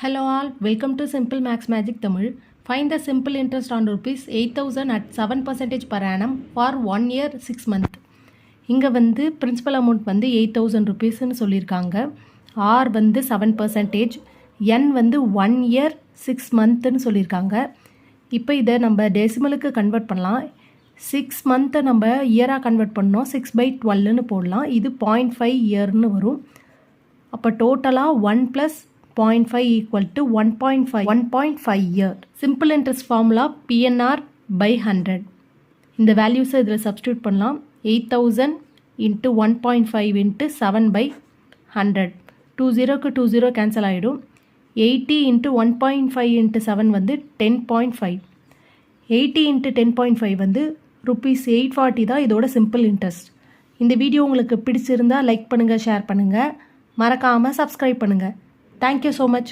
Hello all, welcome to Simple Max Magic Tamil. Find the simple interest on rupees 8,000 at 7% per annum for 1 year 6 month. இங்கே வந்து principal amount வந்து 8,000 ருபீஸ்ன்னு சொல்லியிருக்காங்க. R வந்து 7%, என் வந்து 1 year 6 monthன்னு சொல்லியிருக்காங்க. இப்போ இதை நம்ம டெசிமலுக்கு கன்வெர்ட் பண்ணலாம். 6 month நம்ம இயராக கன்வெர்ட் பண்ணோம். 6/12ன்னு போடலாம். இது 0.5 இயர்னு வரும். அப்போ டோட்டலாக 1 + 0.5 equal to 1.5 year. Simple interest formula PNR by 100. இந்த வேல்யூஸை இதில் சப்ஸ்டியூட் பண்ணலாம். 8,000 into 1.5 into 7/100. 20க்கு 20 கேன்சல் ஆகிடும். 80 into 1.5 into 7 வந்து 10.5. 80 into 10.5 வந்து ₹840 தான் இதோட சிம்பிள் இன்ட்ரெஸ்ட். இந்த வீடியோ உங்களுக்கு பிடிச்சிருந்தா லைக் பண்ணுங்கள், ஷேர் பண்ணுங்கள், மறக்காமல் சப்ஸ்கிரைப் பண்ணுங்கள். Thank you so much.